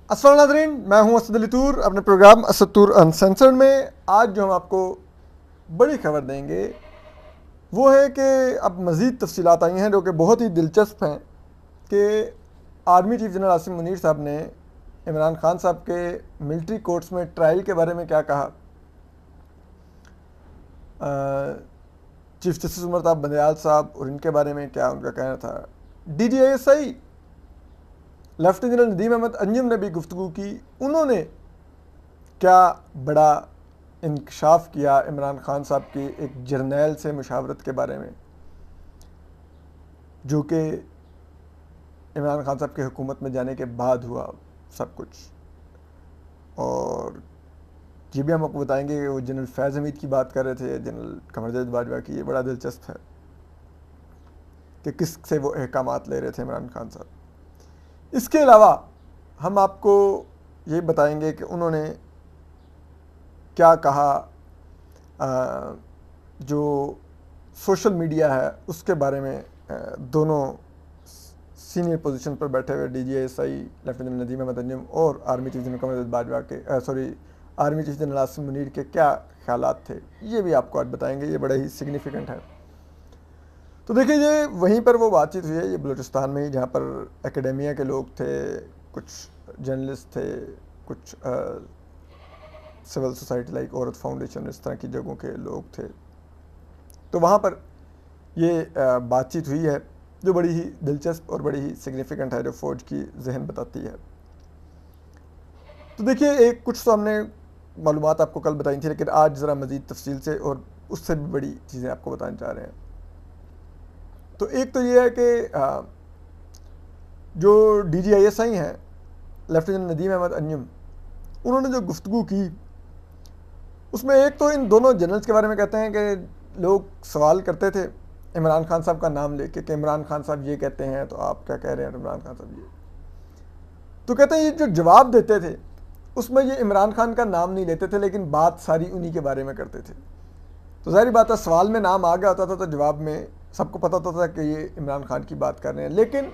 अस्सलाम नाज़रीन, मैं हूं असद अली तूर अपने प्रोग्राम असद तूर अनसेंसर्ड में। आज जो हम आपको बड़ी खबर देंगे वो है कि अब मज़ीद तफसीलात आई हैं जो कि बहुत ही दिलचस्प हैं कि army chief general Asim Munir साहब ने इमरान खान साहब के मिलिट्री कोर्ट्स में ट्रायल के बारे में क्या कहा। चीफ जस्टिस उमर बंदयाल साहब और इनके बारे में क्या उनका कहना था। DGISI lieutenant general Nadeem Ahmed Anjum ने भी गुफ्तगू की। उन्होंने क्या बड़ा इंकशाफ किया इमरान खान साहब की एक जर्नैल से मुशावरत के बारे में, जो कि इमरान खान साहब के हुकूमत में जाने के बाद हुआ सब कुछ। और ये भी हम आपको बताएंगे कि वो जनरल फैज़ हमीद की बात कर रहे थे, जनरल कमर जावेद बाजवा की। ये बड़ा दिलचस्प है कि किस से वो अहकामात ले रहे थे इमरान खान साहब। इसके अलावा हम आपको ये बताएंगे कि उन्होंने क्या कहा। जो सोशल मीडिया है उसके बारे में दोनों सीनियर पोजीशन पर बैठे हुए DGISI लेफ्टिनेंट नदीम अहमद अंजुम और army chief general Qamar Javed Bajwa के army chief general Asim Munir के क्या ख्यालात थे, ये भी आपको आज बताएंगे। ये बड़ा ही सिग्निफिकेंट है। तो देखिए, ये वहीं पर वो बातचीत हुई है, ये बलूचिस्तान में ही, जहाँ पर एकेडेमिया के लोग थे, कुछ जर्नलिस्ट थे, कुछ सिविल सोसाइटी लाइक औरत फाउंडेशन, इस तरह की जगहों के लोग थे। तो वहाँ पर ये बातचीत हुई है जो बड़ी ही दिलचस्प और बड़ी ही सिग्निफिकेंट है, जो फ़ौज की जहन बताती है। तो देखिए, एक कुछ तो हमने मालूमात आपको कल बताई थी, लेकिन आज ज़रा मज़ीद तफसील से और उससे भी बड़ी चीज़ें आपको बताना चाह रहे हैं। तो एक तो ये है कि जो DGISI हैं लेफ्टिनेंट नदीम अहमद अंजुम, उन्होंने जो गुफ्तगू की उसमें एक तो इन दोनों जनरल्स के बारे में कहते हैं कि लोग सवाल करते थे इमरान खान साहब का नाम लेके कि इमरान खान साहब ये कहते हैं तो आप क्या कह रहे हैं इमरान खान साहब ये। तो कहते हैं ये जो जवाब देते थे उसमें ये इमरान खान का नाम नहीं लेते थे, लेकिन बात सारी उन्हीं के बारे में करते थे। तो ज़ाहिर बात है, सवाल में नाम आ गया होता था तो जवाब में सबको पता होता था कि ये इमरान खान की बात कर रहे हैं। लेकिन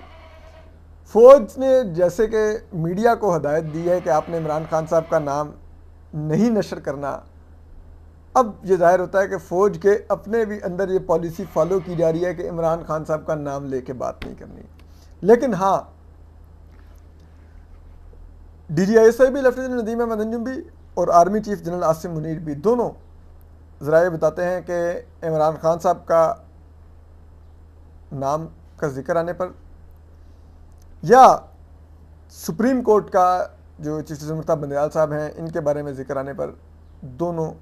फ़ौज ने जैसे कि मीडिया को हदायत दी है कि आपने इमरान खान साहब का नाम नहीं नशर करना, अब ये ज़ाहिर होता है कि फ़ौज के अपने भी अंदर ये पॉलिसी फॉलो की जा रही है कि इमरान खान साहब का नाम लेके बात नहीं करनी। लेकिन हाँ, DGISI भी, लेफ्टिनेंट नदीम अहमद अंजुम भी और army chief general Asim Munir भी, दोनों ज़राए बताते हैं कि इमरान खान साहब का नाम का जिक्र आने पर या सुप्रीम कोर्ट का जो चीफ जस्टिस उमर बंदयाल साहब हैं, इनके बारे में जिक्र आने पर दोनों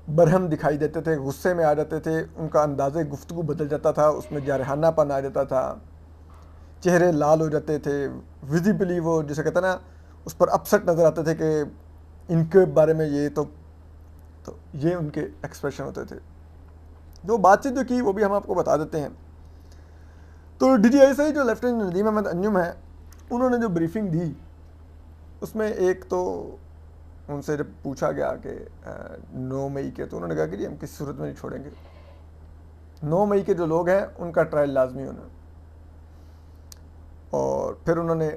बरहम दिखाई देते थे, गुस्से में आ जाते थे, उनका अंदाज़े गुफ्तगू बदल जाता था, उसमें जारहानापन आ जाता था, चेहरे लाल हो जाते थे, विजिबली वो जिसे कहते हैं ना, उस पर अपसेट नज़र आते थे कि इनके बारे में ये तो ये उनके एक्सप्रेशन होते थे। जो बातचीत जो की वो भी हम आपको बता देते हैं। तो DGISI जो लेफ्टिनेंट नदीम अहमद अंजुम है, उन्होंने जो ब्रीफिंग दी उसमें एक तो उनसे जब पूछा गया कि 9 मई के, तो उन्होंने कहा कि जी हम किसी सूरत में नहीं छोड़ेंगे, 9 मई के जो लोग हैं उनका ट्रायल लाजमी होना। और फिर उन्होंने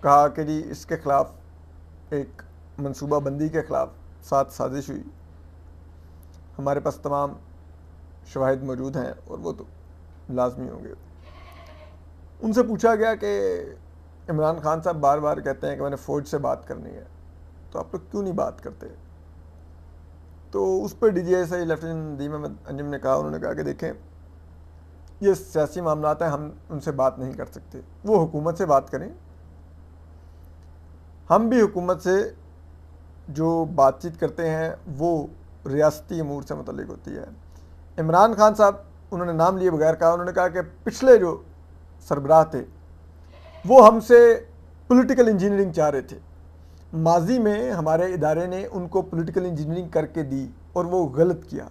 कहा कि जी इसके ख़िलाफ़ एक मनसूबा बंदी के ख़िलाफ़ 7 साजिश हुई, हमारे पास तमाम शवाहिद मौजूद हैं और वो तो लाजमी होंगे। उनसे पूछा गया कि इमरान खान साहब बार बार कहते हैं कि मैंने फ़ौज से बात करनी है, तो आप लोग क्यों नहीं बात करते। तो उस पर DGISI लेफ्टिनेंट नदीम अहमद अंजुम ने कहा, उन्होंने कहा कि देखें ये सियासी मामलात हैं, हम उनसे बात नहीं कर सकते, वो हुकूमत से बात करें, हम भी हुकूमत से जो बातचीत करते हैं वो रियासती अमूर से मुतल्लिक होती है। इमरान खान साहब, उन्होंने नाम लिए बगैर कहा, उन्होंने कहा कि पिछले जो सरबराह थे वो हमसे पॉलिटिकल इंजीनियरिंग चाह रहे थे, माजी में हमारे इदारे ने उनको पॉलिटिकल इंजीनियरिंग करके दी और वो गलत किया।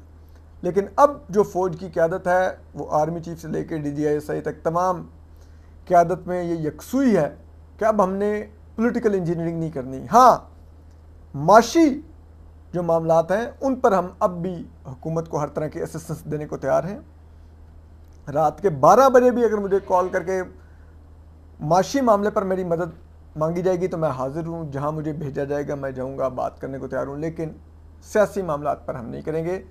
लेकिन अब जो फ़ौज की क़यादत है वो आर्मी चीफ से लेकर DGISI तक तमाम क़यादत में ये यकसुई है कि अब हमने पॉलिटिकल इंजीनियरिंग नहीं करनी। हाँ, माशी जो मामलात हैं उन पर हम अब भी हुकूमत को हर तरह की असिस्टेंस देने को तैयार हैं। रात के 12 बजे भी अगर मुझे कॉल करके माशी मामले पर मेरी मदद मांगी जाएगी तो मैं हाजिर हूँ, जहाँ मुझे भेजा जाएगा मैं जाऊँगा, बात करने को तैयार हूँ, लेकिन सियासी मामला पर हम नहीं करेंगे।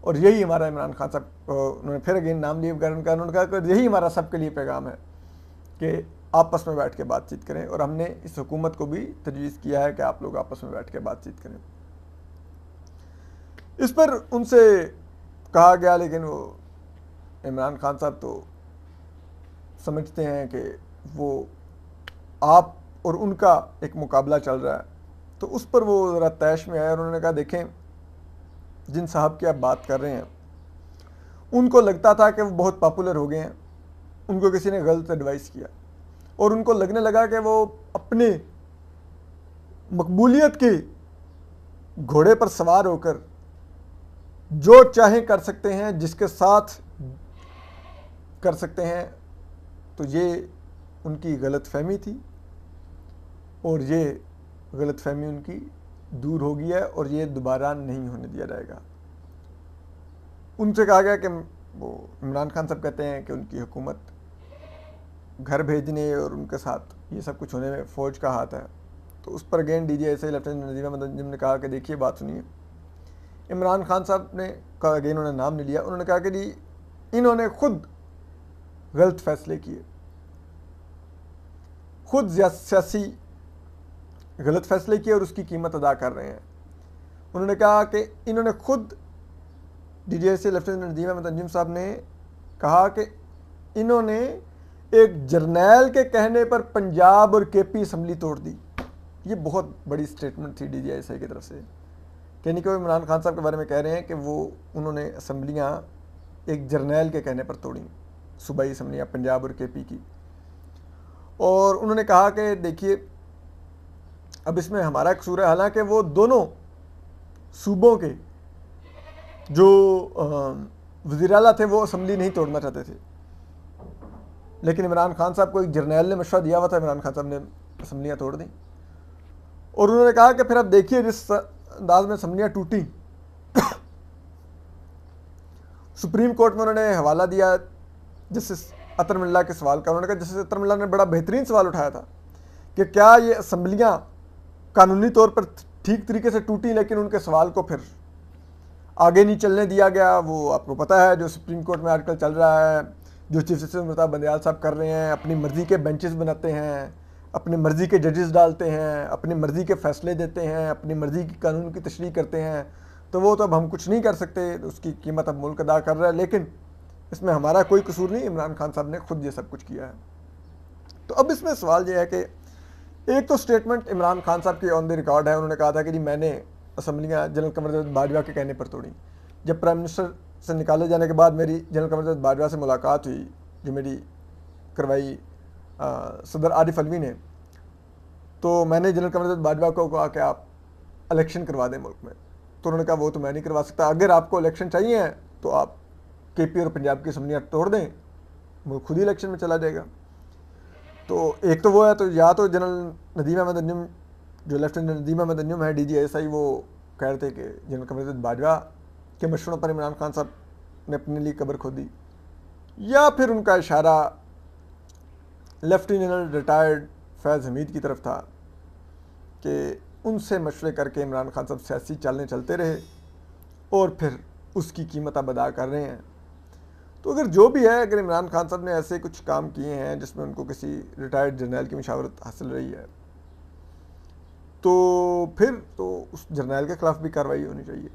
और यही हमारा इमरान खान साहब, उन्होंने फिर अगेन नाम लिए उन्होंने कहा कि यही हमारा सबके लिए पैगाम है कि आपस में बैठ के बातचीत करें। और हमने इस हुकूमत को भी तजवीज़ किया है कि आप लोग आपस में बैठ के बातचीत करें। इस पर उनसे कहा गया, लेकिन वो इमरान खान साहब तो समझते हैं कि वो आप और उनका एक मुकाबला चल रहा है, तो उस पर वो ज़रा तैश में आए और उन्होंने कहा देखें, जिन साहब की आप बात कर रहे हैं उनको लगता था कि वो बहुत पॉपुलर हो गए हैं, उनको किसी ने गलत एडवाइस किया और उनको लगने लगा कि वो अपने मकबूलियत के घोड़े पर सवार होकर जो चाहे कर सकते हैं, जिसके साथ कर सकते हैं। तो ये उनकी गलतफहमी थी और ये गलतफहमी उनकी दूर हो गई है और ये दोबारा नहीं होने दिया जाएगा। उनसे कहा गया कि वो इमरान खान साहब कहते हैं कि उनकी हुकूमत घर भेजने और उनके साथ ये सब कुछ होने में फ़ौज का हाथ है। तो उस पर again DGSI lieutenant Nazim Ahmed Anjum ने कहा कि देखिए बात सुनिए, इमरान खान साहब ने कहा, अगेन उन्होंने नाम नहीं लिया, उन्होंने कहा कि जी इन्होंने खुद गलत फैसले किए, खुद सियासी गलत फैसले किए और उसकी कीमत अदा कर रहे हैं। उन्होंने कहा कि इन्होंने खुद DGSI लेफ्टिनेंट नजीम अहमद अंजुम साहब ने कहा कि इन्होंने एक जर्नैल के कहने पर पंजाब और KP असम्बली तोड़ दी। ये बहुत बड़ी स्टेटमेंट थी DGSI की तरफ से, यानी कि वो इमरान खान साहब के बारे में कह रहे हैं कि वो उन्होंने असम्बलियाँ एक जर्नैल के कहने पर तोड़ी, सूबाई असम्बलियाँ पंजाब और KP की। और उन्होंने कहा कि देखिए अब इसमें हमारा कसूर है, हालांकि वो दोनों सूबों के जो वज़ीर आला थे वो असम्बली नहीं तोड़ना चाहते थे, लेकिन इमरान खान साहब को एक जर्नैल ने मशवरा दिया हुआ था, इमरान खान साहब ने असम्बलियाँ तोड़ दी। और उन्होंने कहा कि फिर अब देखिए जिस अंदाज में असम्बलियाँ टूटी, सुप्रीम कोर्ट में उन्होंने हवाला दिया जस्टिस अतर मिल्ला के सवाल का। उन्होंने कहा जस्टिस अतर मिल्ला ने बड़ा बेहतरीन सवाल उठाया था कि क्या ये असम्बलियाँ कानूनी तौर पर ठीक तरीके से टूटी, लेकिन उनके सवाल को फिर आगे नहीं चलने दिया गया। वो आपको पता है जो सुप्रीम कोर्ट में आजकल चल रहा है, जो चीफ जस्टिस अमिताभ बंदयाल साहब कर रहे हैं, अपनी मर्ज़ी के बेंचेस बनाते हैं, अपनी मर्ज़ी के जजेस डालते हैं, अपनी मर्ज़ी के फ़ैसले देते हैं, अपनी मर्ज़ी की कानून की तशरीह करते हैं। तो वो तो अब हम कुछ नहीं कर सकते, उसकी कीमत अब मुल्क अदा कर रहा है, लेकिन इसमें हमारा कोई कसूर नहीं, इमरान खान साहब ने खुद ये सब कुछ किया है। तो अब इसमें सवाल ये है कि एक तो स्टेटमेंट इमरान खान साहब की ऑन द रिकॉर्ड है, उन्होंने कहा था कि जी मैंने असम्बलियाँ जनरल कमर अवद बाजवा के कहने पर तोड़ी। जब प्राइम मिनिस्टर से निकाले जाने के बाद मेरी जनरल कमर अवद बाजवा से मुलाकात हुई, जो मेरी करवाई सदर आरिफ अलवी ने, तो मैंने जनरल कमर अवद बाजवा को कहा कि आप इलेक्शन करवा दें मुल्क में। तो उन्होंने कहा वो तो मैं नहीं करवा सकता, अगर आपको इलेक्शन चाहिए है तो आप KP और पंजाब की असम्बलियाँ तोड़ दें, मुल्क खुद ही इलेक्शन में चला जाएगा। तो एक तो वो है, तो या तो जनरल नदीम अहमद अंजुम, जो लेफ्टिनेंट नदीम अहमद अंजुम है DGSI, वो कह रहे थे कि जनरल कमर अवद बाजवा के मशवरों पर इमरान खान साहब ने अपने लिए कब्र खोदी, या फिर उनका इशारा लेफ्टिनेंट रिटायर्ड फैज़ हमीद की तरफ था कि उनसे मशवरे करके इमरान खान साहब सियासी चालें चलते रहे और फिर उसकी कीमत अब अदा कर रहे हैं। तो अगर जो भी है, अगर इमरान खान साहब ने ऐसे कुछ काम किए हैं जिसमें उनको किसी रिटायर्ड जर्नैल की मशावरत हासिल रही है, तो फिर तो उस जर्नैल के ख़िलाफ़ भी कार्रवाई होनी चाहिए।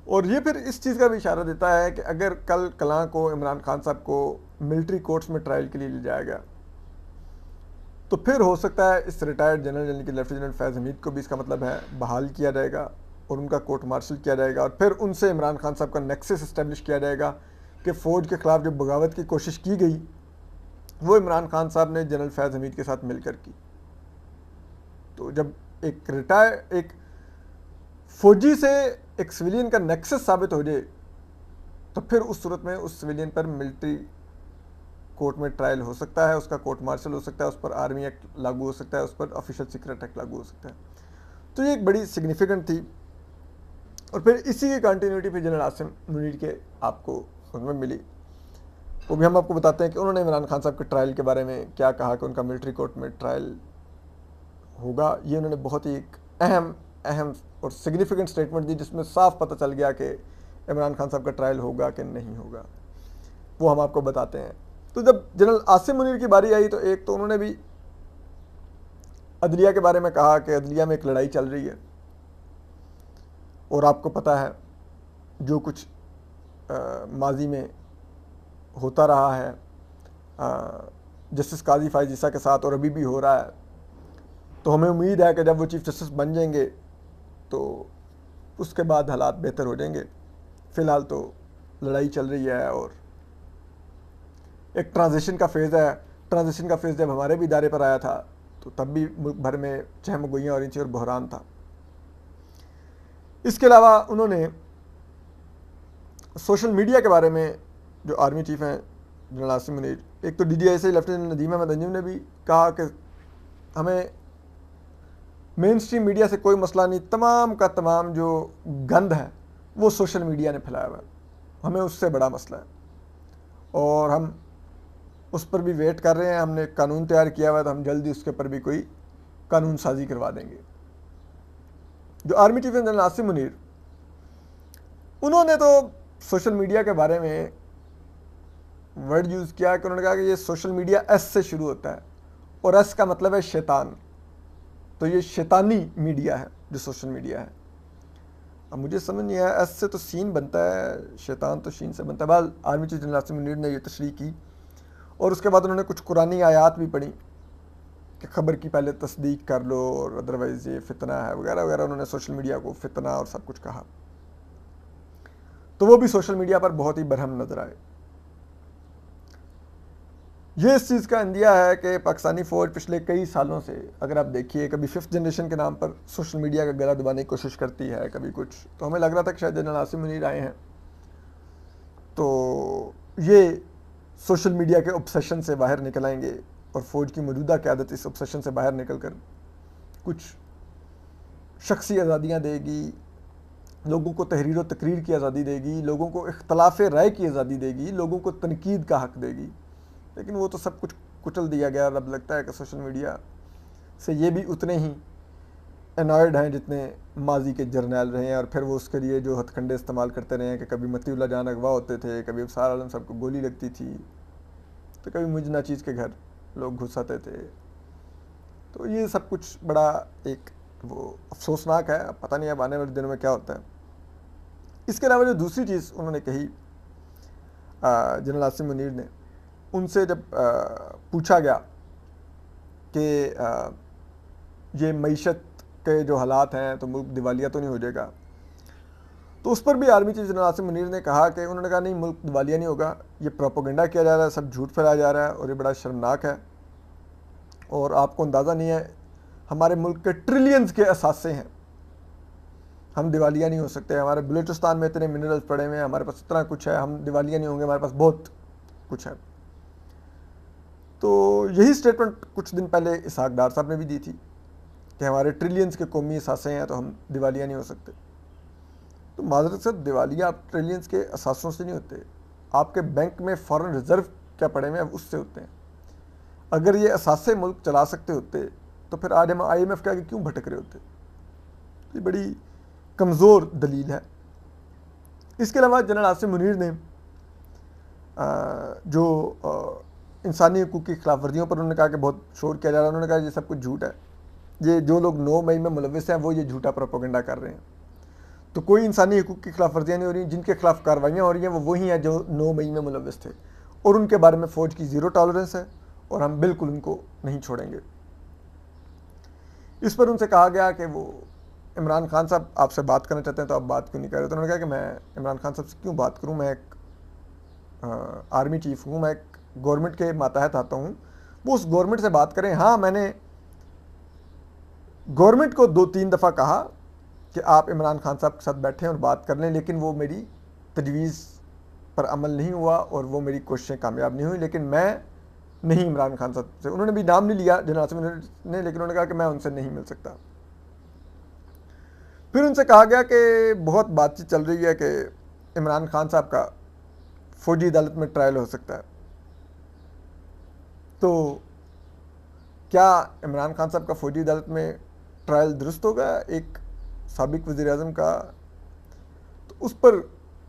और ये फिर इस चीज़ का भी इशारा देता है कि अगर कल कलां को इमरान खान साहब को मिलिट्री कोर्ट्स में ट्रायल के लिए ले जाया गया, तो फिर हो सकता है इस रिटायर्ड जनरल यानी कि लेफ्टिनेंट फैज़ हमीद को भी इसका मतलब है बहाल किया जाएगा और उनका कोर्ट मार्शल किया जाएगा, और फिर उनसे इमरान खान साहब का नेक्सस इस्टेब्लिश किया जाएगा कि फ़ौज के ख़िलाफ़ जो बगावत की कोशिश की गई वो इमरान खान साहब ने जनरल फैज़ हमीद के साथ मिलकर की। तो जब एक फ़ौजी से एक सिविलियन का नेक्सस साबित हो जाए, तो फिर उस सूरत में उस सिविलियन पर मिलिट्री कोर्ट में ट्रायल हो सकता है, उसका कोर्ट मार्शल हो सकता है, उस पर आर्मी एक्ट लागू हो सकता है, उस पर ऑफिशियल सीक्रेट एक्ट लागू हो सकता है। तो ये एक बड़ी सिग्निफिकेंट थी। और फिर इसी की कंटिन्यूटी फिर जनरल आसिम मुनीर के आपको उसमें मिली, वो भी हम आपको बताते हैं कि उन्होंने इमरान खान साहब के ट्रायल के बारे में क्या कहा कि उनका मिलिट्री कोर्ट में ट्रायल होगा। ये उन्होंने बहुत ही एक अहम अहम और सिग्निफिकेंट स्टेटमेंट दी, जिसमें साफ पता चल गया कि इमरान खान साहब का ट्रायल होगा कि नहीं होगा, वो हम आपको बताते हैं। तो जब जनरल आसिम मुनीर की बारी आई तो एक तो उन्होंने भी अदलिया के बारे में कहा कि अदलिया में एक लड़ाई चल रही है, और आपको पता है जो कुछ माजी में होता रहा है जस्टिस काजी फायज ईसा के साथ, और अभी भी हो रहा है, तो हमें उम्मीद है कि जब वो चीफ जस्टिस बन जाएंगे तो उसके बाद हालात बेहतर हो जाएंगे। फ़िलहाल तो लड़ाई चल रही है और एक ट्रांजिशन का फेज़ है। ट्रांजिशन का फेज़ जब हमारे भी इदारे पर आया था तो तब भी मुल्क भर में चहमगोइयाँ हो रही थी और बहरान था। इसके अलावा उन्होंने सोशल मीडिया के बारे में, जो आर्मी चीफ हैं जनरल आसिम मुनीर, एक तो DGISI लेफ्टिनेंट नदीम अहमद अंजुम ने भी कहा कि हमें मेन स्ट्रीम मीडिया से कोई मसला नहीं, तमाम का तमाम जो गंद है वो सोशल मीडिया ने फैलाया हुआ है, हमें उससे बड़ा मसला है और हम उस पर भी वेट कर रहे हैं। हमने कानून तैयार किया हुआ है, तो हम जल्दी उसके ऊपर भी कोई कानून साजी करवा देंगे। जो आर्मी चीफ हैं जनरल आसिम मुनीर, उन्होंने तो सोशल मीडिया के बारे में वर्ड यूज़ किया कि उन्होंने कहा कि ये सोशल मीडिया एस से शुरू होता है और एस का मतलब है शैतान, तो ये शैतानी मीडिया है जो सोशल मीडिया है। अब मुझे समझ नहीं आया, एस से तो सीन बनता है, शैतान तो शीन से बनता है। बाद army chief general Asim Munir ने यह तशरीह की और उसके बाद उन्होंने कुछ कुरानी आयात भी पढ़ी कि खबर की पहले तस्दीक कर लो और अदरवाइज़ ये फितना है वगैरह वगैरह। उन्होंने सोशल मीडिया को फितना और सब कुछ कहा, तो वो भी सोशल मीडिया पर बहुत ही बरहम नजर आए। ये इस चीज़ का अंदिया है कि पाकिस्तानी फ़ौज पिछले कई सालों से, अगर आप देखिए, कभी 5th जनरेशन के नाम पर सोशल मीडिया का गला दबाने की कोशिश करती है, कभी कुछ। तो हमें लग रहा था कि शायद जनरल आसिम मुनीर आए हैं तो ये सोशल मीडिया के ऑब्सेशन से बाहर निकल आएंगे और फ़ौज की मौजूदा क़यादत इस ऑब्सेशन से बाहर निकल कर कुछ शख्सी आज़ादियाँ देगी, लोगों को तहरीर व तकरीर की आज़ादी देगी, लोगों को इख्तलाफ राय की आज़ादी देगी, लोगों को तनकीद का हक़ देगी। लेकिन वो तो सब कुछ कुचल दिया गया। अब लगता है कि सोशल मीडिया से ये भी उतने ही एनॉयड हैं जितने माजी के जर्नैल रहे हैं, और फिर वो उसके लिए जो हथकंडे इस्तेमाल करते रहे हैं कि कभी मतीउल्लाह जान अगवा होते थे, कभी अबसार आलम साहब को गोली लगती थी, तो कभी मुझ नाचीज़ के घर लोग घुस आते थे। तो ये सब कुछ बड़ा एक वो अफसोसनाक है। अब पता नहीं अब आने वाले दिनों में क्या होता है। इसके अलावा जो दूसरी चीज़ उन्होंने कही जनरल आसिम मुनीर ने, उनसे जब पूछा गया कि ये मईशत के जो हालात हैं तो मुल्क दिवालिया तो नहीं हो जाएगा, तो उस पर भी army chief general Asim Munir ने कहा कि उन्होंने कहा नहीं, मुल्क दिवालिया नहीं होगा, ये प्रोपोगंडा किया जा रहा है, सब झूठ फैलाया जा रहा है और ये बड़ा शर्मनाक है और आपको अंदाज़ा नहीं है हमारे मुल्क के ट्रिलियंस के असासे हैं, हम दिवालिया नहीं हो सकते, हमारे बलूचिस्तान में इतने मिनरल्स पड़े हुए हैं, हमारे पास इतना कुछ है, हम दिवालिया नहीं होंगे, हमारे पास बहुत कुछ है। तो यही स्टेटमेंट कुछ दिन पहले इसहाक डार साहब ने भी दी थी कि हमारे ट्रिलियंस के कौमी असासे हैं तो हम दिवालिया नहीं हो सकते। तो माजरत से दिवालिया आप ट्रिलियंस के असासों से नहीं होते, आपके बैंक में फॉरेन रिजर्व क्या पड़े हुए हैं उससे होते हैं। अगर ये असासे मुल्क चला सकते होते तो फिर आज हम IMF के आगे क्यों भटक रहे होते। ये बड़ी कमज़ोर दलील है। इसके अलावा जनरल आसिम मुनीर ने जो इंसानी हकूक़ की खिलाफ वर्जियों पर उन्होंने कहा कि बहुत शोर किया जा रहा है, उन्होंने कहा ये सब कुछ झूठ है, ये जो लोग 9 मई में मुलविस हैं वो ये झूठा प्रोपेगेंडा कर रहे हैं। तो कोई इंसानी हकूक़ की खिलाफ वर्जियाँ नहीं हो रही, जिनके खिलाफ कार्रवाइयाँ हो रही हैं वो वही हैं जो 9 मई में मुलविस थे, और उनके बारे में फ़ौज की ज़ीरो टॉलरेंस है और हम बिल्कुल उनको नहीं छोड़ेंगे। इस पर उनसे कहा गया कि वो इमरान खान साहब आपसे बात करना चाहते हैं तो आप बात क्यों नहीं कर रहे। तो उन्होंने कहा कि मैं इमरान खान साहब से क्यों बात करूँ, मैं एक आर्मी चीफ हूँ, मैं एक गवर्नमेंट के मातहत आता हूँ, वो उस गवर्नमेंट से बात करें। हाँ, मैंने गवर्नमेंट को 2-3 दफ़ा कहा कि आप इमरान खान साहब के साथ बैठें और बात कर लें, लेकिन वो मेरी तजवीज़ पर अमल नहीं हुआ और वो मेरी कोशिशें कामयाब नहीं हुई। लेकिन मैं नहीं इमरान खान साहब से, उन्होंने भी नाम नहीं लिया जनरल आसिम ने, लेकिन उन्होंने कहा कि मैं उनसे नहीं मिल सकता। फिर उनसे कहा गया कि बहुत बातचीत चल रही है कि इमरान खान साहब का फ़ौजी अदालत में ट्रायल हो सकता है। तो क्या इमरान खान साहब का फौजी अदालत में ट्रायल दुरुस्त होगा एक साबिक वज़ीर आज़म का? तो उस पर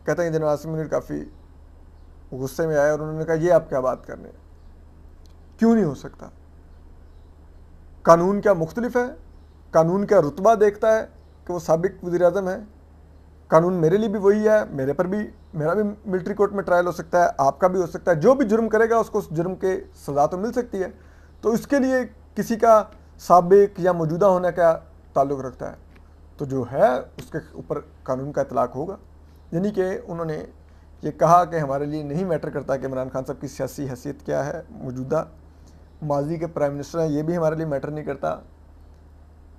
कहते हैं जनरल आसिम मुनीर काफ़ी गुस्से में आए और उन्होंने कहा ये आप क्या बात कर रहे हैं, क्यों नहीं हो सकता? कानून क्या मुख्तलिफ है? कानून क्या रुतबा देखता है कि वो साबिक वज़ीर आज़म है? कानून मेरे लिए भी वही है, मेरे पर भी, मेरा भी मिलिट्री कोर्ट में ट्रायल हो सकता है, आपका भी हो सकता है। जो भी जुर्म करेगा उसको उस जुर्म के सज़ा तो मिल सकती है। तो इसके लिए किसी का साबिक या मौजूदा होने का ताल्लुक़ रखता है? तो जो है उसके ऊपर कानून का इतलाक़ होगा। यानी कि उन्होंने ये कहा कि हमारे लिए नहीं मैटर करता कि इमरान खान साहब की सियासी हैसियत क्या है, मौजूदा माजी के प्राइम मिनिस्टर हैं, ये भी हमारे लिए मैटर नहीं करता।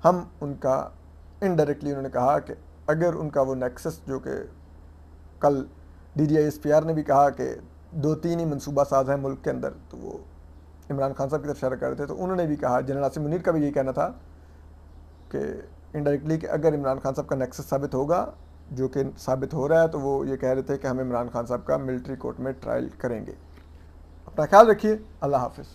हम उनका इनडायरेक्टली उन्होंने कहा कि अगर उनका वो नेक्सस जो कि कल DGI-SPR ने भी कहा कि 2-3 ही मनसूबा साज हैं मुल्क के अंदर, तो वो इमरान खान साहब की तरफ इशारा कर रहे थे। तो उन्होंने भी कहा, जनरल आसिम मुनीर का भी यही कहना था कि इनडायरेक्टली कि अगर इमरान खान साहब का नेक्सस साबित होगा, जो कि साबित हो रहा है, तो वो ये कह रहे थे कि हम इमरान खान साहब का मिलिट्री कोर्ट में ट्रायल करेंगे। अपना ख्याल रखिए। अल्लाह हाफिज़।